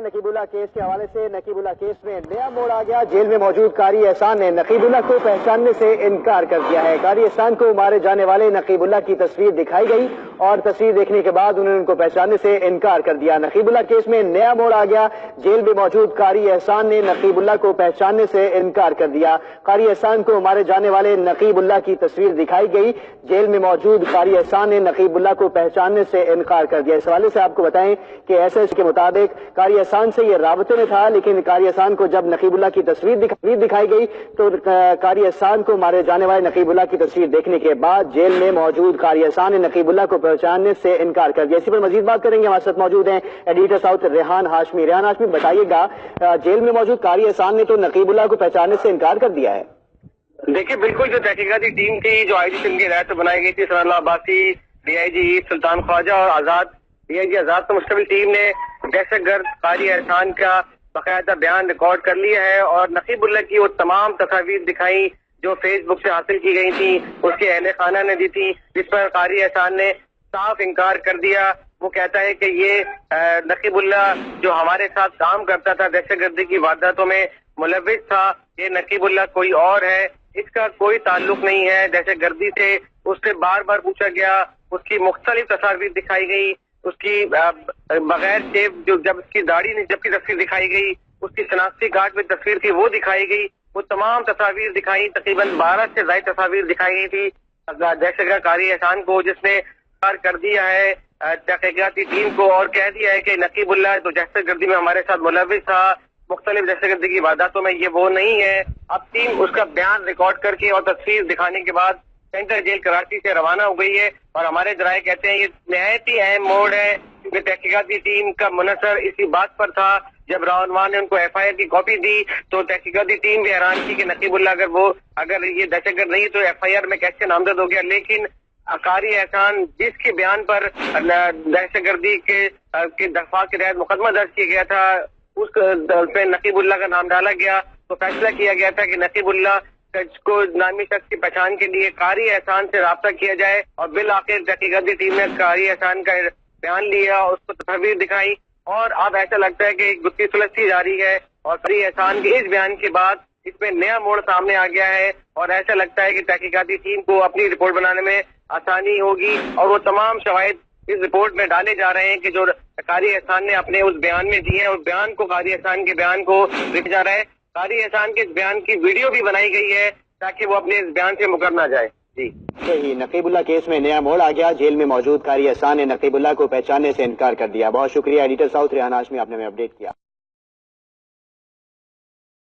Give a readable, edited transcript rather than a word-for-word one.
Naqibullah case के हवाले से नकीबुल्लाह केस में नया मोड़ आ गया। जेल में मौजूद कारी एहसान ने नकीबुल्लाह को पहचानने से इनकार कर दिया है। कारी एहसान को मारे जाने वाले नकीबुल्लाह की तस्वीर दिखाई गई और तस्वीर देखने के बाद उन्होंने उनको पहचानने से इनकार कर दिया। नकीबुल्लाह केस में नया मोड़ आ गया। जेल में मौजूद कारी एहसान ने नकीबुल्लाह को पहचानने से इनकार कर दिया। कारी एहसान को मारे जाने वाले नकीबुल्लाह की तस्वीर दिखाई गई। जेल में मौजूद कारी एहसान ने नकीबुल्लाह को पहचानने से इनकार कर दिया। इस हवाले से आपको बताएं कि एसएस के मुताबिक कारी एहसान से ये राबते में था, लेकिन कारी एहसान को जब नकीबुल्लाह की तस्वीर दिखाई गई तो कारी एहसान को मारे जाने वाले नकीबुल्लाह की तस्वीर देखने के बाद जेल में मौजूद कारी एहसान ने नकीबुल्लाह को पहचानने से इनकार कर दिया। इसी पर मजीद बात करेंगे। हमारे साथ मौजूद हैं एडिटर साउथ रेहान हाशमी। रेहान हाशमी, बताइएगा, जेल में मौजूद कारी एहसान ने तो नकीबुल्लाह को पहचानने से इनकार कर दिया है। देखिए, बिल्कुल जो तहकीकाती टीम की जो आईजी टीम की हिदायत बनाई गई थी, सनाउल्लाह अब्बासी, डीआईजी सुल्तान ख्वाजा और आजाद डीआईजी आजाद से मुश्तमिल टीम ने दहशतगर्द कारी एहसान का बाकायदा बयान रिकॉर्ड कर लिया है और नकीबुल्लाह की वो तमाम तस्वीर दिखाई जो फेसबुक से हासिल की गई थी, उसके अहले खाना ने दी थी, जिस पर कारी एहसान ने साफ इनकार कर दिया। वो कहता है कि ये नकीबुल्लाह जो हमारे साथ काम करता था, दहशतगर्दी की वारदातों में मुलव्विस था, ये नकीबुल्लाह कोई और है, इसका कोई ताल्लुक नहीं है दहशतगर्दी से। उससे बार बार पूछा गया, उसकी मुख्तलिफ तस्वीर दिखाई गई, उसकी बगैर शेव जो जब उसकी दाढ़ी नहीं जबकि तस्वीर दिखाई गई, उसकी शनाख्ती कार्ड में तस्वीर थी वो दिखाई गई, वो तमाम तस्वीर दिखाई, तकरीबन 12 से ज्यादा तस्वीर दिखाई गई थी दहशतगर्द कारी एहसान को, जिसने इनकार कर दिया है तहकीकाती टीम को और कह दिया है कि नकीबुल्लाह तो दहशतगर्दी में हमारे साथ मुलव्विस था, मुख्तलिफ दहशतगर्दी की वारदातों में, ये वो नहीं है। अब टीम उसका बयान रिकॉर्ड करके और तस्वीर दिखाने के बाद सेंट्रल जेल कराची से रवाना हो गई है और हमारे जराये कहते हैं ये नहायत ही अहम मोड़ है, क्योंकि तहकीकाती टीम का मुनसर इसी बात पर था। जब रावनवान ने उनको एफआईआर की कॉपी दी तो तहकीकाती टीम भी हैरान थी कि नकीबुल्लाह अगर ये दहशतगर्द नहीं तो एफआईआर में कैसे नामजद हो गया। लेकिन कारी एहसान जिसके बयान पर दहशतगर्दी के दफा के तहत मुकदमा दर्ज किया गया था, उस पे नकीबुल्लाह का नाम डाला गया तो फैसला किया गया था कि नकीबुल्लाह को नामी शख्स की पहचान के लिए कारी एहसान से राब्ता किया जाए और बिल आखिर तहकीकाती टीम ने कारी एहसान का बयान लिया, उसको तस्वीर दिखाई और अब ऐसा लगता है कि गुत्थी सुलझती जा रही है और कारी एहसान के इस बयान के बाद इसमें नया मोड़ सामने आ गया है और ऐसा लगता है कि तहकीकाती टीम को अपनी रिपोर्ट बनाने में आसानी होगी और वो तमाम शवाहिद इस रिपोर्ट में डाले जा रहे हैं कि जो कारी एहसान ने अपने उस बयान में दिए हैं, उस बयान को कारी एहसान के बयान को लिखा जा रहा है। कारी एहसान के इस बयान की वीडियो भी बनाई गई है ताकि वो अपने इस बयान से मुकर ना जाए। जी सही, नकीबुल्लाह केस में नया मोड़ आ गया। जेल में मौजूद कारी एहसान ने नकीबुल्लाह को पहचानने से इनकार कर दिया। बहुत शुक्रिया एडिटर साउथ रेहान हाशमी, आपने हमें अपडेट किया।